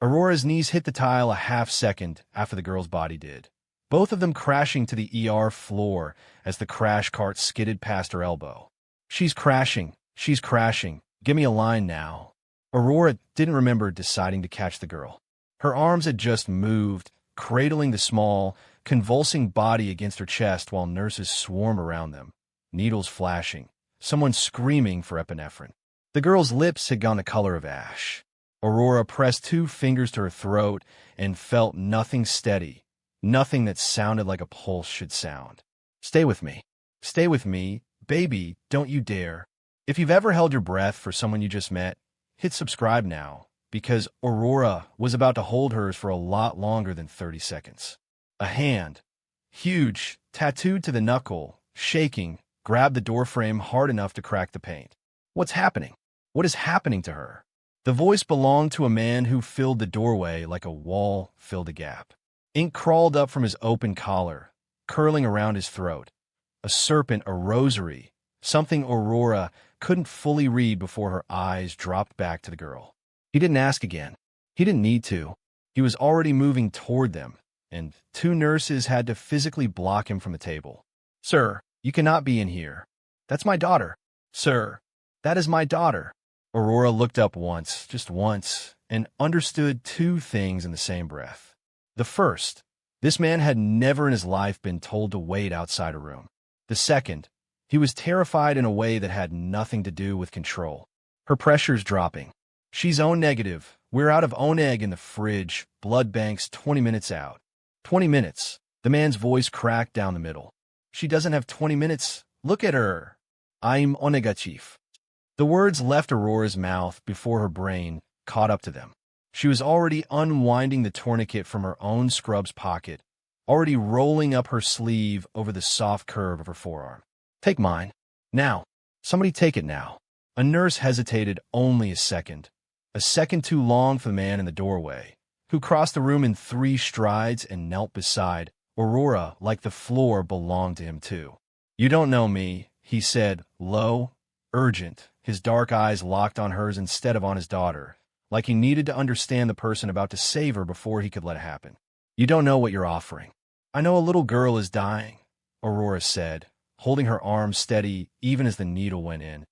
Aurora's knees hit the tile a half-second after the girl's body did, both of them crashing to the ER floor as the crash cart skidded past her elbow. She's crashing. She's crashing. Give me a line now. Aurora didn't remember deciding to catch the girl. Her arms had just moved, cradling the small, convulsing body against her chest while nurses swarm around them, needles flashing, someone screaming for epinephrine. The girl's lips had gone the color of ash. Aurora pressed 2 fingers to her throat and felt nothing steady, nothing that sounded like a pulse should sound. Stay with me. Stay with me. Baby, don't you dare. If you've ever held your breath for someone you just met, hit subscribe now, because Aurora was about to hold hers for a lot longer than 30 seconds. A hand, huge, tattooed to the knuckle, shaking, grabbed the doorframe hard enough to crack the paint. What's happening? What is happening to her? The voice belonged to a man who filled the doorway like a wall filled a gap. Ink crawled up from his open collar, curling around his throat. A serpent, a rosary, something Aurora couldn't fully read before her eyes dropped back to the girl. He didn't ask again. He didn't need to. He was already moving toward them, and 2 nurses had to physically block him from the table. Sir, you cannot be in here. That's my daughter. Sir, that is my daughter. Aurora looked up once, just once, and understood 2 things in the same breath. The first, this man had never in his life been told to wait outside a room. The second, he was terrified in a way that had nothing to do with control. Her pressure's dropping. She's O negative. We're out of Oneg in the fridge. Blood bank's 20 minutes out. 20 minutes. The man's voice cracked down the middle. She doesn't have 20 minutes. Look at her. I'm Onegachief. The words left Aurora's mouth before her brain caught up to them. She was already unwinding the tourniquet from her own scrub's pocket, already rolling up her sleeve over the soft curve of her forearm. Take mine. Now. Somebody take it now. A nurse hesitated only a second too long for the man in the doorway, who crossed the room in 3 strides and knelt beside Aurora like the floor belonged to him too. You don't know me, he said, low, urgent, his dark eyes locked on hers instead of on his daughter, like he needed to understand the person about to save her before he could let it happen. You don't know what you're offering. I know a little girl is dying, Aurora said, holding her arm steady even as the needle went in,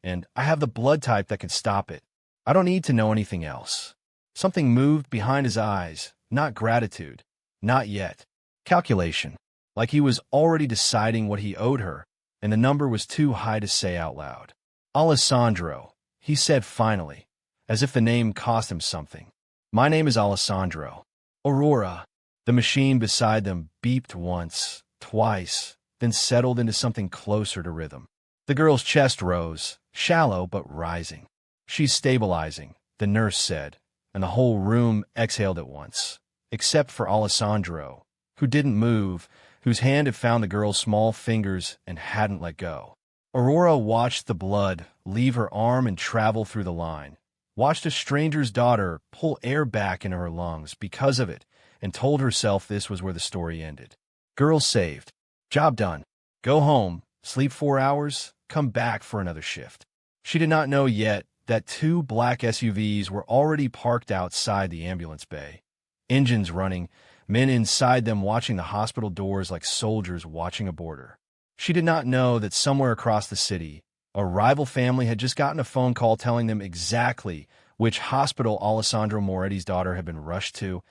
and I have the blood type that can stop it. I don't need to know anything else. Something moved behind his eyes, not gratitude, not yet. Calculation, like he was already deciding what he owed her, and the number was too high to say out loud. Alessandro, he said finally, as if the name cost him something. My name is Alessandro. Aurora. The machine beside them beeped once, twice, then settled into something closer to rhythm. The girl's chest rose, shallow but rising. She's stabilizing, the nurse said, and the whole room exhaled at once, except for Alessandro, who didn't move, whose hand had found the girl's small fingers and hadn't let go. Aurora watched the blood leave her arm and travel through the line, watched a stranger's daughter pull air back into her lungs because of it, and told herself this was where the story ended. Girl saved. Job done. Go home, sleep 4 hours, come back for another shift. She did not know yet that 2 black SUVs were already parked outside the ambulance bay, engines running, men inside them watching the hospital doors like soldiers watching a border. She did not know that somewhere across the city, a rival family had just gotten a phone call telling them exactly which hospital Alessandro Moretti's daughter had been rushed to,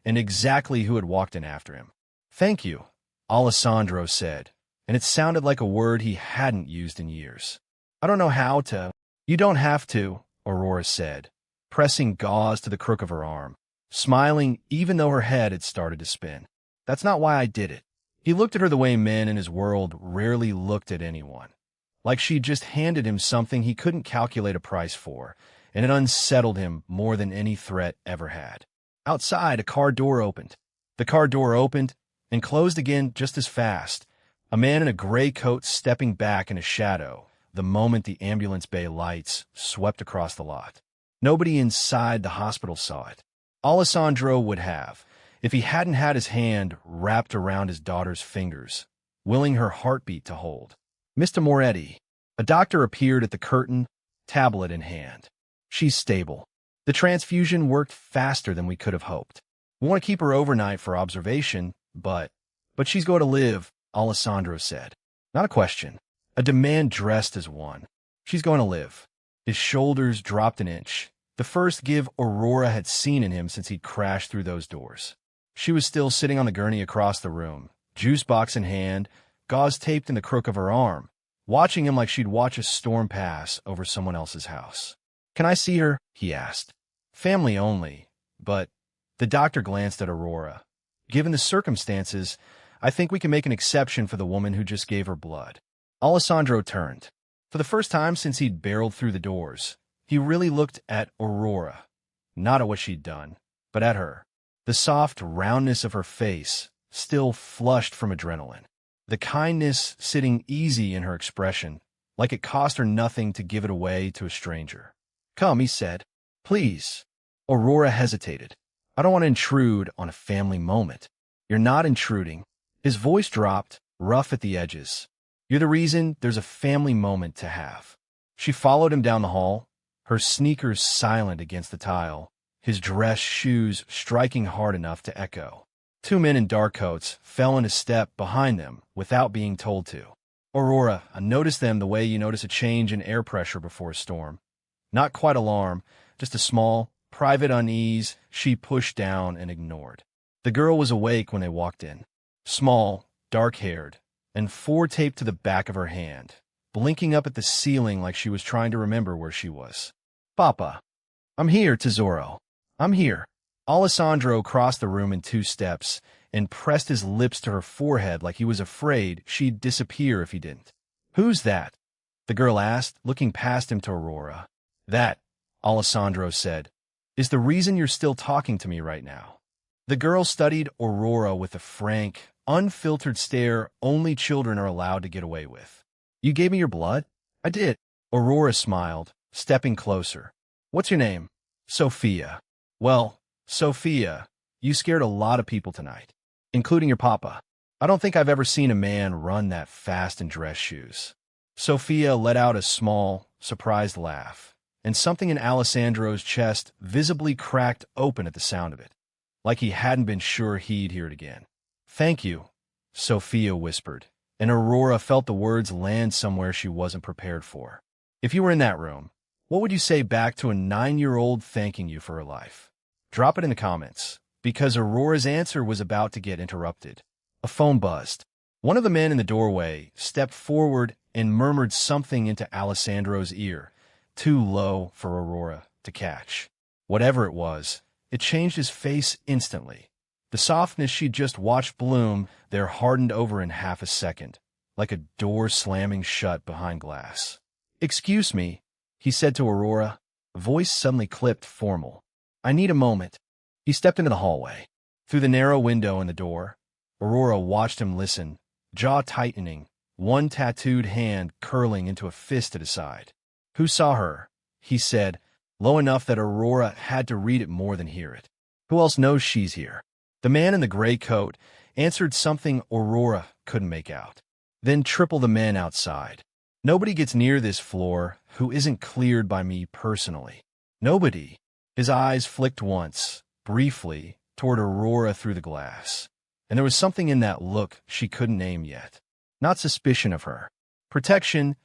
and exactly who had walked in after him. Thank you, Alessandro said, and it sounded like a word he hadn't used in years. I don't know how to. You don't have to, Aurora said, pressing gauze to the crook of her arm, smiling even though her head had started to spin. That's not why I did it. He looked at her the way men in his world rarely looked at anyone, like she'd just handed him something he couldn't calculate a price for, and it unsettled him more than any threat ever had. Outside, a car door opened. The car door opened and closed again just as fast, a man in a gray coat stepping back in a shadow the moment the ambulance bay lights swept across the lot. Nobody inside the hospital saw it. Alessandro would have, if he hadn't had his hand wrapped around his daughter's fingers, willing her heartbeat to hold. Mr. Moretti. A doctor appeared at the curtain, tablet in hand. She's stable. The transfusion worked faster than we could have hoped. We want to keep her overnight for observation, but she's going to live, Alessandro said. Not a question. A demand dressed as one. She's going to live. His shoulders dropped an inch, the first give Aurora had seen in him since he'd crashed through those doors. She was still sitting on the gurney across the room, juice box in hand, gauze taped in the crook of her arm, watching him like she'd watch a storm pass over someone else's house. "Can I see her?" he asked. "Family only, but—" The doctor glanced at Aurora. "Given the circumstances, I think we can make an exception for the woman who just gave her blood." Alessandro turned. For the first time since he'd barreled through the doors, he really looked at Aurora. Not at what she'd done, but at her. The soft roundness of her face, still flushed from adrenaline. The kindness sitting easy in her expression, like it cost her nothing to give it away to a stranger. "Come," he said. "Please." Aurora hesitated. "I don't want to intrude on a family moment." "You're not intruding." His voice dropped, rough at the edges. "You're the reason there's a family moment to have." She followed him down the hall, her sneakers silent against the tile, his dress shoes striking hard enough to echo. Two men in dark coats fell into step behind them without being told to. "Aurora, I noticed them the way you notice a change in air pressure before a storm. Not quite alarm, just a small, private unease she pushed down and ignored." The girl was awake when they walked in. Small, dark-haired, and 4 taped to the back of her hand, blinking up at the ceiling like she was trying to remember where she was. "Papa." "I'm here, Tesoro. I'm here." Alessandro crossed the room in 2 steps and pressed his lips to her forehead like he was afraid she'd disappear if he didn't. "Who's that?" the girl asked, looking past him to Aurora. "That," Alessandro said, "is the reason you're still talking to me right now." The girl studied Aurora with a frank, unfiltered stare only children are allowed to get away with. "You gave me your blood?" "I did." Aurora smiled, stepping closer. "What's your name?" "Sophia." "Well, Sophia, you scared a lot of people tonight, including your papa. I don't think I've ever seen a man run that fast in dress shoes." Sophia let out a small, surprised laugh, and something in Alessandro's chest visibly cracked open at the sound of it, like he hadn't been sure he'd hear it again. "Thank you," Sophia whispered, and Aurora felt the words land somewhere she wasn't prepared for. "If you were in that room, what would you say back to a 9-year-old thanking you for her life?" Drop it in the comments, because Aurora's answer was about to get interrupted. A phone buzzed. One of the men in the doorway stepped forward and murmured something into Alessandro's ear, too low for Aurora to catch. Whatever it was, it changed his face instantly. The softness she'd just watched bloom there hardened over in half a second, like a door slamming shut behind glass. "Excuse me," he said to Aurora, voice suddenly clipped formal. "I need a moment." He stepped into the hallway. Through the narrow window in the door, Aurora watched him listen, jaw tightening, one tattooed hand curling into a fist at his side. "Who saw her?" he said, low enough that Aurora had to read it more than hear it. "Who else knows she's here?" The man in the gray coat answered something Aurora couldn't make out. Then triple the men outside. "Nobody gets near this floor who isn't cleared by me personally. Nobody." His eyes flicked once, briefly, toward Aurora through the glass. And there was something in that look she couldn't name yet. Not suspicion of her. Protection,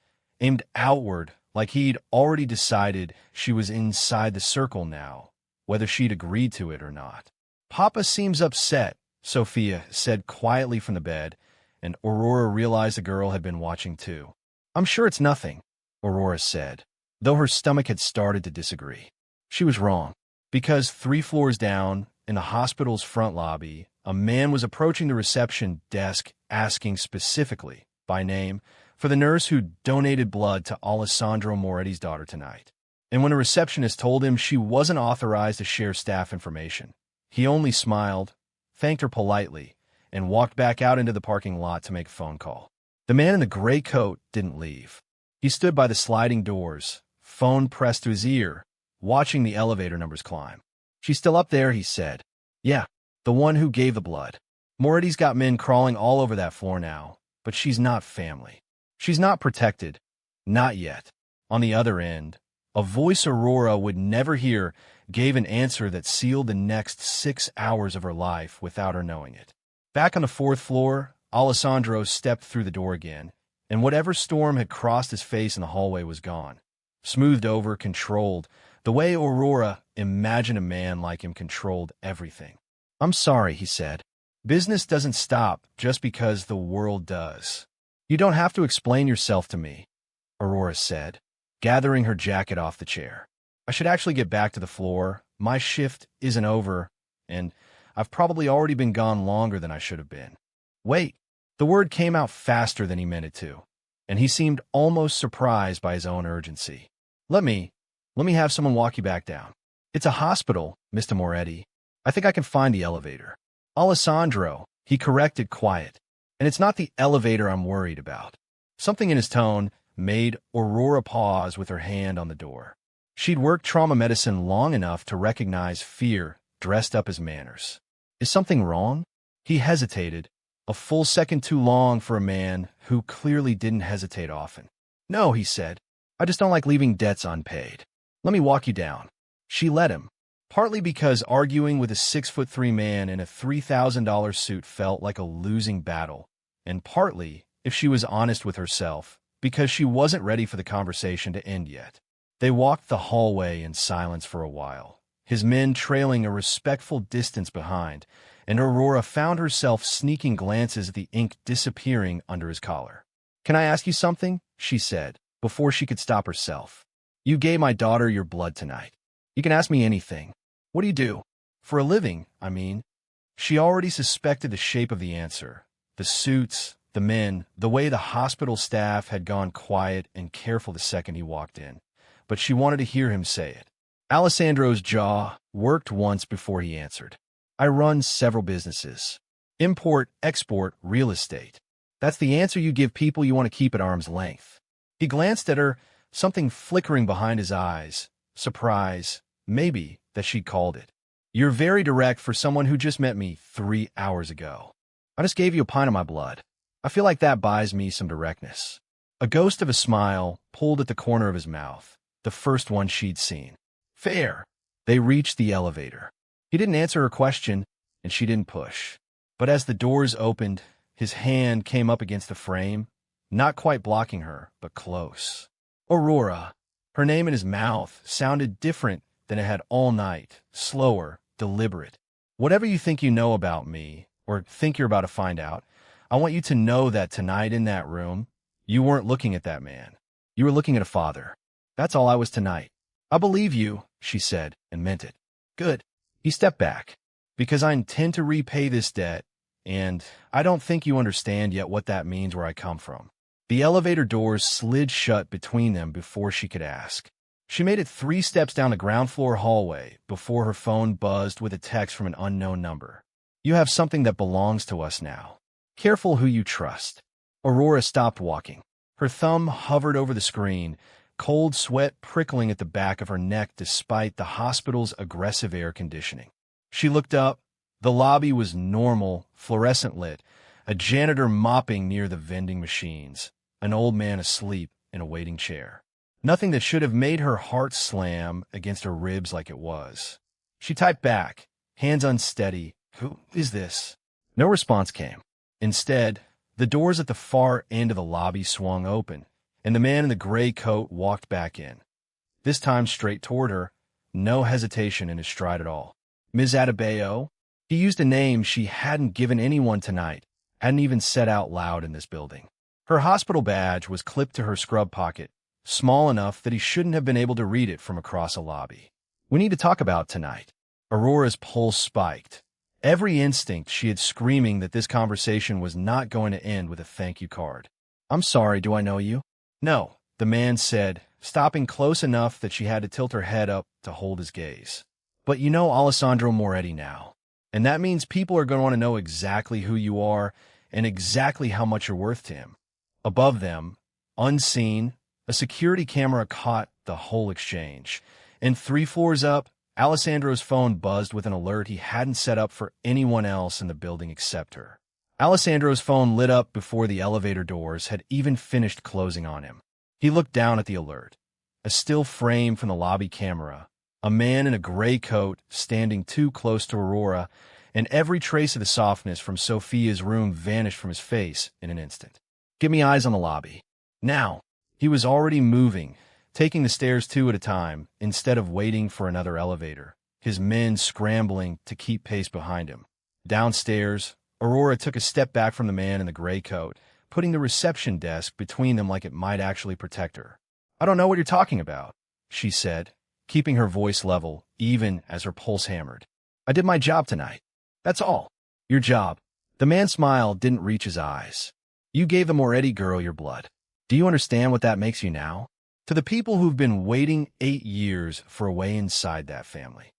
aimed outward, like he'd already decided she was inside the circle now, whether she'd agreed to it or not. "Papa seems upset," Sophia said quietly from the bed, and Aurora realized the girl had been watching too. "I'm sure it's nothing," Aurora said, though her stomach had started to disagree. She was wrong, because 3 floors down, in the hospital's front lobby, a man was approaching the reception desk asking specifically, by name, for the nurse who donated blood to Alessandro Moretti's daughter tonight. And when a receptionist told him she wasn't authorized to share staff information, he only smiled, thanked her politely, and walked back out into the parking lot to make a phone call. The man in the gray coat didn't leave. He stood by the sliding doors, phone pressed to his ear, watching the elevator numbers climb. "She's still up there," he said. "Yeah, the one who gave the blood. Moretti's got men crawling all over that floor now, but she's not family. She's not protected. Not yet." On the other end, a voice Aurora would never hear gave an answer that sealed the next 6 hours of her life without her knowing it. Back on the fourth floor, Alessandro stepped through the door again, and whatever storm had crossed his face in the hallway was gone. Smoothed over, controlled, the way Aurora imagined a man like him controlled everything. "I'm sorry," he said. "Business doesn't stop just because the world does." "You don't have to explain yourself to me," Aurora said, gathering her jacket off the chair. "I should actually get back to the floor. My shift isn't over, and I've probably already been gone longer than I should have been." "Wait." The word came out faster than he meant it to, and he seemed almost surprised by his own urgency. Let me have someone walk you back down." "It's a hospital, Mr. Moretti. I think I can find the elevator." "Alessandro," he corrected, quiet. "And it's not the elevator I'm worried about." Something in his tone made Aurora pause with her hand on the door. She'd worked trauma medicine long enough to recognize fear dressed up as manners. "Is something wrong?" He hesitated, a full second too long for a man who clearly didn't hesitate often. "No," he said. "I just don't like leaving debts unpaid. Let me walk you down." She let him, partly because arguing with a 6'3" man in a $3,000 suit felt like a losing battle, and partly, if she was honest with herself, because she wasn't ready for the conversation to end yet. They walked the hallway in silence for a while, his men trailing a respectful distance behind, and Aurora found herself sneaking glances at the ink disappearing under his collar. "Can I ask you something?" she said, before she could stop herself. "You gave my daughter your blood tonight. You can ask me anything. What do you do? For a living, I mean." She already suspected the shape of the answer. The suits, the men, the way the hospital staff had gone quiet and careful the second he walked in. But she wanted to hear him say it. Alessandro's jaw worked once before he answered. "I run several businesses. Import, export, real estate." That's the answer you give people you want to keep at arm's length. He glanced at her, something flickering behind his eyes. Surprise, maybe, that she'd called it. "You're very direct for someone who just met me 3 hours ago. I just gave you a pint of my blood. I feel like that buys me some directness." A ghost of a smile pulled at the corner of his mouth, the first one she'd seen. "Fair." They reached the elevator. He didn't answer her question, and she didn't push. But as the doors opened, his hand came up against the frame, not quite blocking her, but close. Aurora. Her name in his mouth sounded different than it had all night, slower, deliberate. "Whatever you think you know about me, or think you're about to find out, I want you to know that tonight in that room, you weren't looking at that man. You were looking at a father. That's all I was tonight." "I believe you," she said, and meant it. "Good." He stepped back. "Because I intend to repay this debt, and I don't think you understand yet what that means where I come from." The elevator doors slid shut between them before she could ask. She made it 3 steps down the ground floor hallway before her phone buzzed with a text from an unknown number. "You have something that belongs to us now. Careful who you trust." Aurora stopped walking. Her thumb hovered over the screen, cold sweat prickling at the back of her neck despite the hospital's aggressive air conditioning. She looked up. The lobby was normal, fluorescent lit, a janitor mopping near the vending machines, an old man asleep in a waiting chair. Nothing that should have made her heart slam against her ribs like it was. She typed back, hands unsteady, "Who is this?" No response came. Instead, the doors at the far end of the lobby swung open, and the man in the gray coat walked back in. This time straight toward her, no hesitation in his stride at all. "Ms. Adebayo?" He used a name she hadn't given anyone tonight, hadn't even said out loud in this building. Her hospital badge was clipped to her scrub pocket, small enough that he shouldn't have been able to read it from across a lobby. "We need to talk about tonight." Aurora's pulse spiked. Every instinct she had screaming that this conversation was not going to end with a thank you card. "I'm sorry, do I know you?" "No," the man said, stopping close enough that she had to tilt her head up to hold his gaze. "But you know Alessandro Moretti now. And that means people are going to want to know exactly who you are and exactly how much you're worth to him." Above them, unseen, a security camera caught the whole exchange. And 3 floors up, Alessandro's phone buzzed with an alert he hadn't set up for anyone else in the building except her. Alessandro's phone lit up before the elevator doors had even finished closing on him. He looked down at the alert. A still frame from the lobby camera, A man in a gray coat standing too close to Aurora, and every trace of the softness from Sophia's room vanished from his face in an instant. "Give me eyes on the lobby." Now, he was already moving, taking the stairs two at a time, instead of waiting for another elevator, his men scrambling to keep pace behind him. Downstairs, Aurora took a step back from the man in the gray coat, putting the reception desk between them like it might actually protect her. "I don't know what you're talking about," she said, keeping her voice level, even as her pulse hammered. "I did my job tonight. That's all." "Your job?" The man's smile didn't reach his eyes. "You gave the Moretti girl your blood. Do you understand what that makes you now?" To the people who've been waiting 8 years for a way inside that family.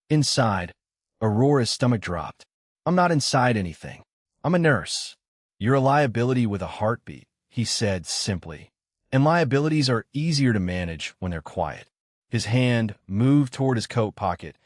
Inside, Aurora's stomach dropped. "I'm not inside anything. I'm a nurse." "You're a liability with a heartbeat," he said simply. "And liabilities are easier to manage when they're quiet." His hand moved toward his coat pocket,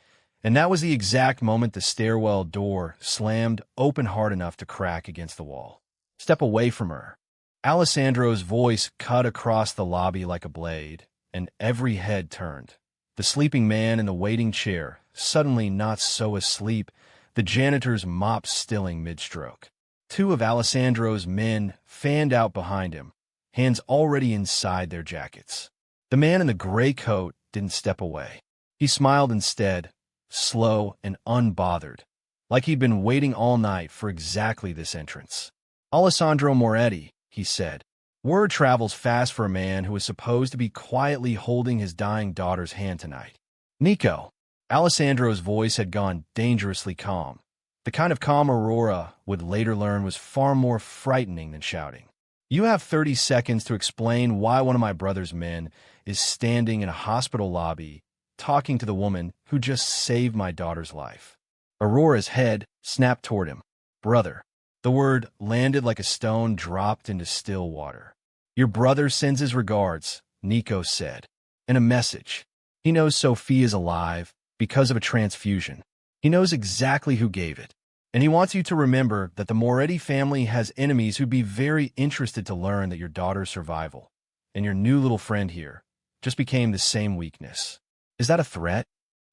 and that was the exact moment the stairwell door slammed open hard enough to crack against the wall. "Step away from her." Alessandro's voice cut across the lobby like a blade, and every head turned. The sleeping man in the waiting chair, suddenly not so asleep, the janitor's mop stilling mid-stroke. 2 of Alessandro's men fanned out behind him, hands already inside their jackets. The man in the gray coat didn't step away. He smiled instead, slow and unbothered, like he'd been waiting all night for exactly this entrance. "Alessandro Moretti," he said. "Word travels fast for a man who is supposed to be quietly holding his dying daughter's hand tonight." "Nico." Alessandro's voice had gone dangerously calm, the kind of calm Aurora would later learn was far more frightening than shouting. "You have 30 seconds to explain why one of my brother's men is standing in a hospital lobby talking to the woman who just saved my daughter's life." Aurora's head snapped toward him. "Brother." The word landed like a stone dropped into still water. "Your brother sends his regards," Nico said. "And a message. He knows Sophia's alive because of a transfusion. He knows exactly who gave it. And he wants you to remember that the Moretti family has enemies who'd be very interested to learn that your daughter's survival, and your new little friend here, just became the same weakness." "Is that a threat?"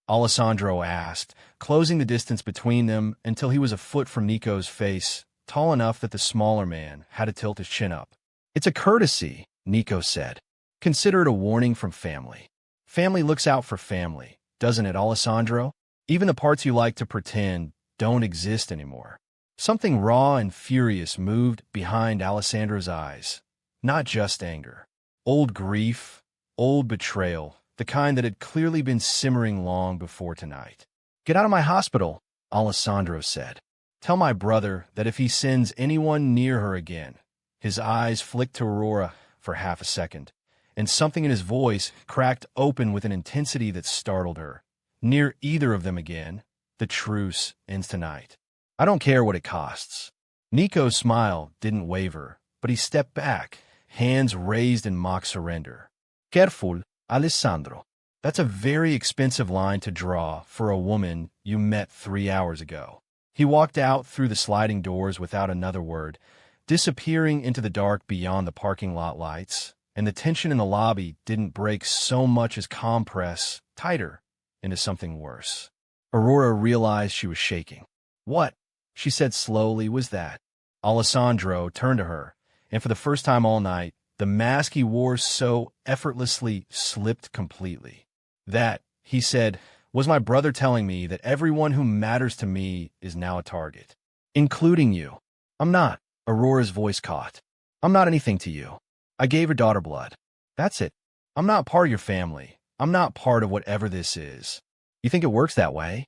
Alessandro asked, closing the distance between them until he was a foot from Nico's face, tall enough that the smaller man had to tilt his chin up. "It's a courtesy," Nico said. "Consider it a warning from family. Family looks out for family, doesn't it, Alessandro? Even the parts you like to pretend don't exist anymore." Something raw and furious moved behind Alessandro's eyes, not just anger. Old grief, old betrayal, the kind that had clearly been simmering long before tonight. "Get out of my hospital," Alessandro said. "Tell my brother that if he sends anyone near her again." His eyes flicked to Aurora for half a second, and something in his voice cracked open with an intensity that startled her. "Near either of them again, the truce ends tonight. I don't care what it costs." Nico's smile didn't waver, but he stepped back, hands raised in mock surrender. "Careful, Alessandro. That's a very expensive line to draw for a woman you met 3 hours ago." He walked out through the sliding doors without another word, disappearing into the dark beyond the parking lot lights, and the tension in the lobby didn't break so much as compress tighter into something worse. Aurora realized she was shaking. "What?" she said slowly, "was that?" Alessandro turned to her, and for the first time all night, the mask he wore so effortlessly slipped completely. "That," he said, "was my brother telling me that everyone who matters to me is now a target. Including you." "I'm not," Aurora's voice caught. "I'm not anything to you. I gave her daughter blood. That's it. I'm not part of your family. I'm not part of whatever this is. You think it works that way?"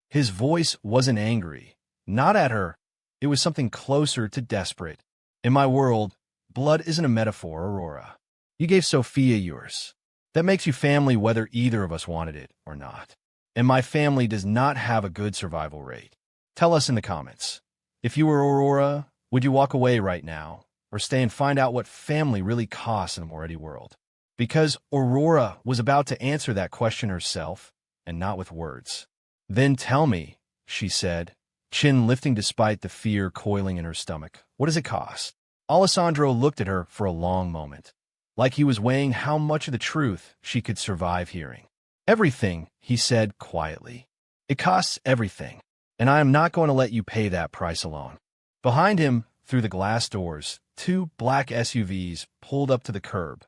His voice wasn't angry. Not at her. It was something closer to desperate. "In my world, blood isn't a metaphor, Aurora. You gave Sophia yours. That makes you family whether either of us wanted it or not. And my family does not have a good survival rate. Tell us in the comments. If you were Aurora, would you walk away right now, or stay and find out what family really costs in a Moretti world?" Because Aurora was about to answer that question herself, and not with words. "Then tell me," she said, chin lifting despite the fear coiling in her stomach. "What does it cost?" Alessandro looked at her for a long moment, like he was weighing how much of the truth she could survive hearing. Everything, he said quietly. It costs everything, and I am not going to let you pay that price alone. Behind him, through the glass doors, two black SUVs pulled up to the curb,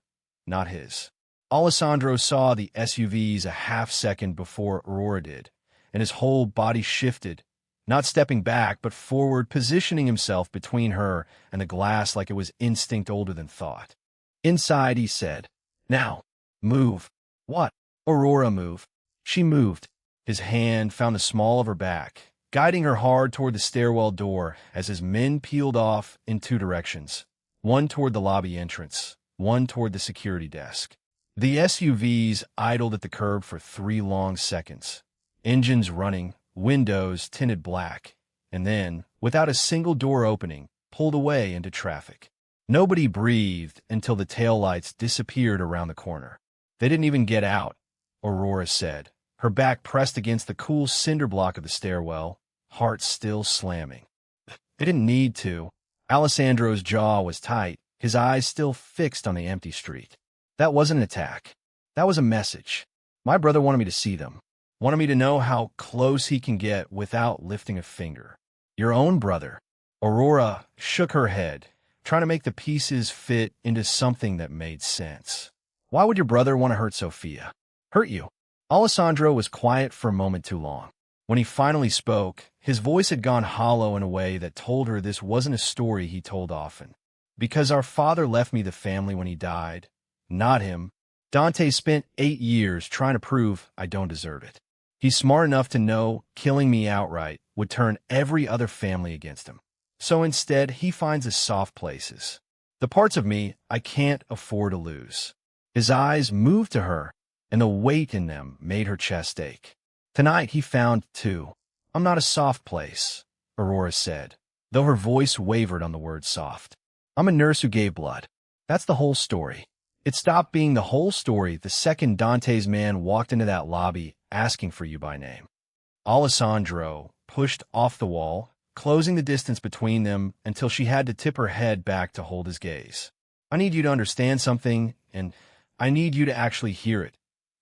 not his. Alessandro saw the SUVs a half-second before Aurora did, and his whole body shifted, not stepping back but forward, positioning himself between her and the glass like it was instinct older than thought. Inside, he said, "Now, move." "What?" Aurora moved. She moved. His hand found the small of her back, guiding her hard toward the stairwell door as his men peeled off in two directions, one toward the lobby entrance, one toward the security desk. The SUVs idled at the curb for 3 long seconds, engines running, windows tinted black, and then, without a single door opening, pulled away into traffic. Nobody breathed until the taillights disappeared around the corner. "They didn't even get out," Aurora said, her back pressed against the cool cinder block of the stairwell, heart still slamming. "They didn't need to." Alessandro's jaw was tight, his eyes still fixed on the empty street. "That wasn't an attack. That was a message. My brother wanted me to see them. Wanted me to know how close he can get without lifting a finger." "Your own brother." Aurora shook her head, trying to make the pieces fit into something that made sense. "Why would your brother want to hurt Sophia? Hurt you?" Alessandro was quiet for a moment too long. When he finally spoke, his voice had gone hollow in a way that told her this wasn't a story he told often. "Because our father left me the family when he died. Not him. Dante spent 8 years trying to prove I don't deserve it. He's smart enough to know killing me outright would turn every other family against him. So instead, he finds the soft places, the parts of me I can't afford to lose." His eyes moved to her, and the weight in them made her chest ache. "Tonight he found, too. I'm not a soft place," Aurora said, though her voice wavered on the word soft. "I'm a nurse who gave blood. That's the whole story." It stopped being the whole story the second Dante's man walked into that lobby asking for you by name. Alessandro pushed off the wall, closing the distance between them until she had to tip her head back to hold his gaze. "I need you to understand something, and I need you to actually hear it,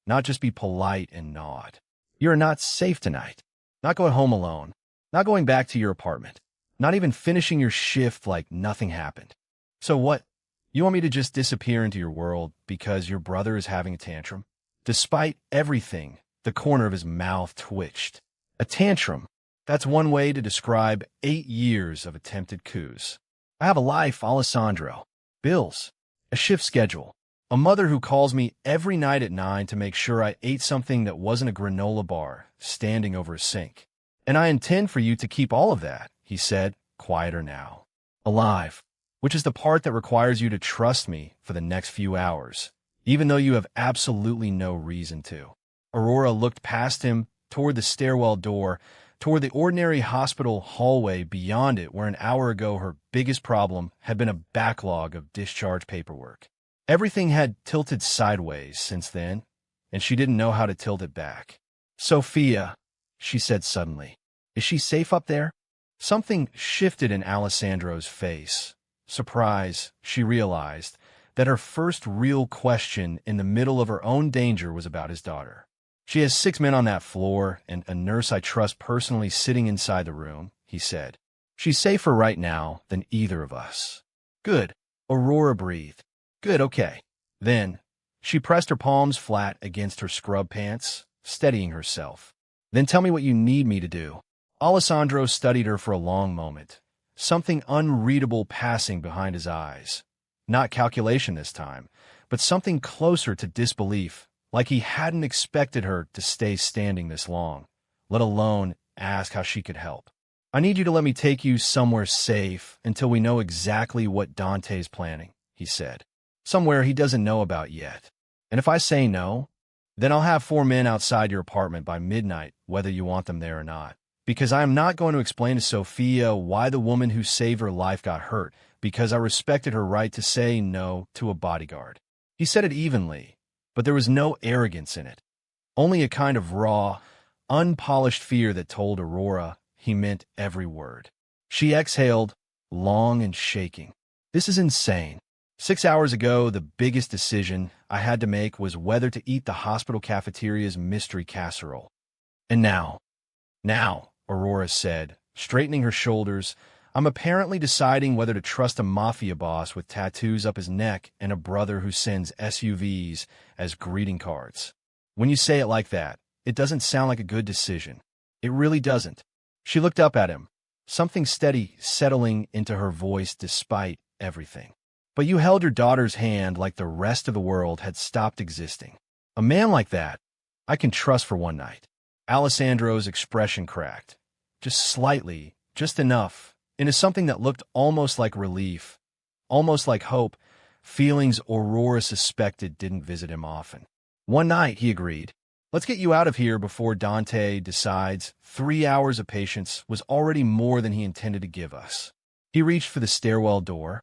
not just be polite and nod. You're not safe tonight. Not going home alone. Not going back to your apartment. Not even finishing your shift like nothing happened. So what? You want me to just disappear into your world because your brother is having a tantrum?" Despite everything, the corner of his mouth twitched. A tantrum. That's one way to describe 8 years of attempted coups. "I have a life, Alessandro. Bills. A shift schedule. A mother who calls me every night at 9 to make sure I ate something that wasn't a granola bar standing over a sink. And I intend for you to keep all of that," he said, quieter now. "Alive. Which is the part that requires you to trust me for the next few hours, even though you have absolutely no reason to." Aurora looked past him, toward the stairwell door, toward the ordinary hospital hallway beyond it where an hour ago her biggest problem had been a backlog of discharge paperwork. Everything had tilted sideways since then, and she didn't know how to tilt it back. "Sophia," she said suddenly, "is she safe up there?" Something shifted in Alessandro's face. Surprise, she realized that her first real question in the middle of her own danger was about his daughter. "She has 6 men on that floor and a nurse I trust personally sitting inside the room," he said. "She's safer right now than either of us." "Good," Aurora breathed. "Good, okay. Then," she pressed her palms flat against her scrub pants, steadying herself. "Then tell me what you need me to do." Alessandro studied her for a long moment, something unreadable passing behind his eyes. Not calculation this time, but something closer to disbelief, like he hadn't expected her to stay standing this long, let alone ask how she could help. "I need you to let me take you somewhere safe until we know exactly what Dante's planning," he said. "Somewhere he doesn't know about yet. And if I say no, then I'll have 4 men outside your apartment by midnight, whether you want them there or not. Because I am not going to explain to Sophia why the woman who saved her life got hurt, because I respected her right to say no to a bodyguard." He said it evenly, but there was no arrogance in it. Only a kind of raw, unpolished fear that told Aurora he meant every word. She exhaled, long and shaking. "This is insane. 6 hours ago, the biggest decision I had to make was whether to eat the hospital cafeteria's mystery casserole. And now, Aurora said, straightening her shoulders, I'm apparently deciding whether to trust a mafia boss with tattoos up his neck and a brother who sends SUVs as greeting cards. When you say it like that, it doesn't sound like a good decision. It really doesn't. She looked up at him, something steady settling into her voice despite everything. But you held your daughter's hand like the rest of the world had stopped existing. A man like that, I can trust for one night. Alessandro's expression cracked. Just slightly, just enough, into something that looked almost like relief, almost like hope, feelings Aurora suspected didn't visit him often. One night, he agreed. Let's get you out of here before Dante decides 3 hours of patience was already more than he intended to give us. He reached for the stairwell door,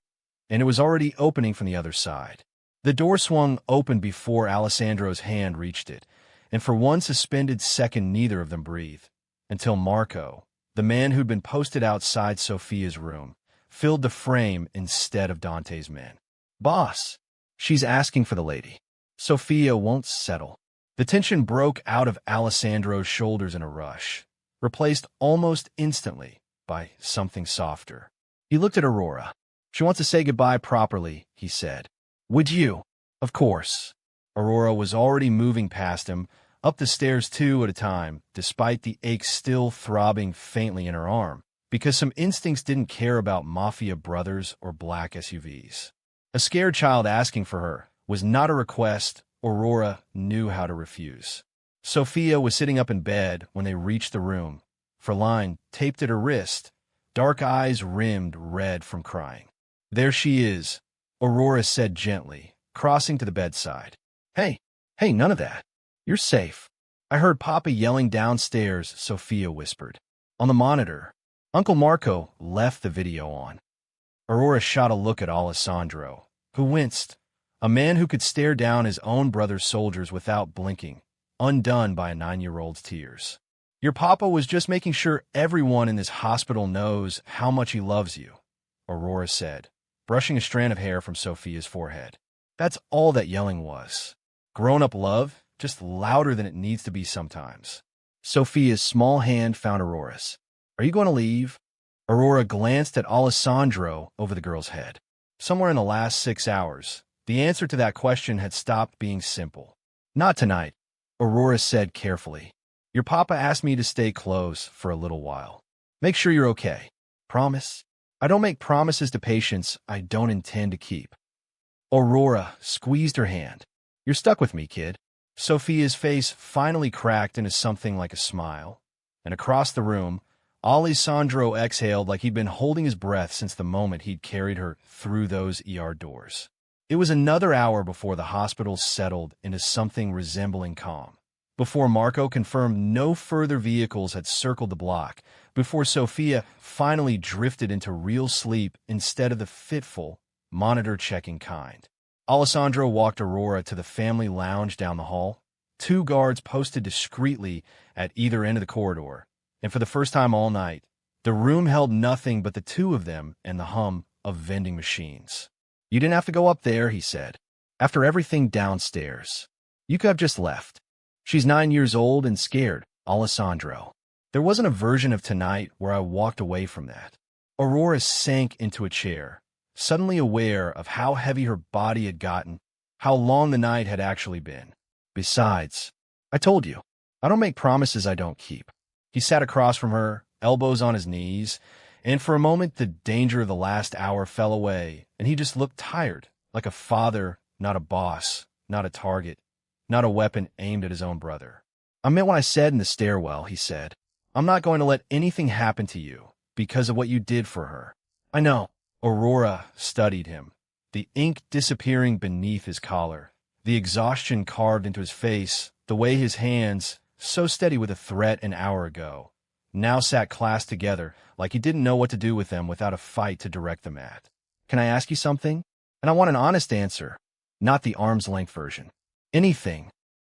and it was already opening from the other side. The door swung open before Alessandro's hand reached it, and for one suspended second neither of them breathed, until Marco, the man who'd been posted outside Sophia's room, filled the frame instead of Dante's men. Boss, she's asking for the lady. Sophia won't settle. The tension broke out of Alessandro's shoulders in a rush, replaced almost instantly by something softer. He looked at Aurora. She wants to say goodbye properly, he said. Would you? Of course. Aurora was already moving past him, up the stairs 2 at a time, despite the ache still throbbing faintly in her arm, because some instincts didn't care about mafia brothers or black SUVs. A scared child asking for her was not a request Aurora knew how to refuse. Sophia was sitting up in bed when they reached the room, Fraulein taped at her wrist, dark eyes rimmed red from crying. There she is, Aurora said gently, crossing to the bedside. Hey, none of that. You're safe. I heard Papa yelling downstairs, Sophia whispered. On the monitor, Uncle Marco left the video on. Aurora shot a look at Alessandro, who winced, a man who could stare down his own brother's soldiers without blinking, undone by a 9-year-old's tears. Your papa was just making sure everyone in this hospital knows how much he loves you, Aurora said, brushing a strand of hair from Sophia's forehead. That's all that yelling was. Grown-up love, just louder than it needs to be sometimes. Sophia's small hand found Aurora's. Are you going to leave? Aurora glanced at Alessandro over the girl's head. Somewhere in the last 6 hours, the answer to that question had stopped being simple. Not tonight, Aurora said carefully. Your papa asked me to stay close for a little while. Make sure you're okay. Promise? I don't make promises to patients I don't intend to keep. Aurora squeezed her hand. You're stuck with me, kid. Sophia's face finally cracked into something like a smile, and across the room, Alessandro exhaled like he'd been holding his breath since the moment he'd carried her through those ER doors. It was another hour before the hospital settled into something resembling calm, before Marco confirmed no further vehicles had circled the block, before Sophia finally drifted into real sleep instead of the fitful, monitor-checking kind. Alessandro walked Aurora to the family lounge down the hall, 2 guards posted discreetly at either end of the corridor, and for the first time all night, the room held nothing but the 2 of them and the hum of vending machines. You didn't have to go up there, he said. After everything downstairs, you could have just left. She's 9 years old and scared, Alessandro. There wasn't a version of tonight where I walked away from that. Aurora sank into a chair, suddenly aware of how heavy her body had gotten, how long the night had actually been. Besides, I told you, I don't make promises I don't keep. He sat across from her, elbows on his knees, and for a moment the danger of the last hour fell away, and he just looked tired, like a father, not a boss, not a target, not a weapon aimed at his own brother. I meant what I said in the stairwell, he said. I'm not going to let anything happen to you because of what you did for her. I know. Aurora studied him, the ink disappearing beneath his collar, the exhaustion carved into his face, the way his hands, so steady with a threat an hour ago, now sat clasped together like he didn't know what to do with them without a fight to direct them at. Can I ask you something? And I want an honest answer, not the arm's-length version. Anything.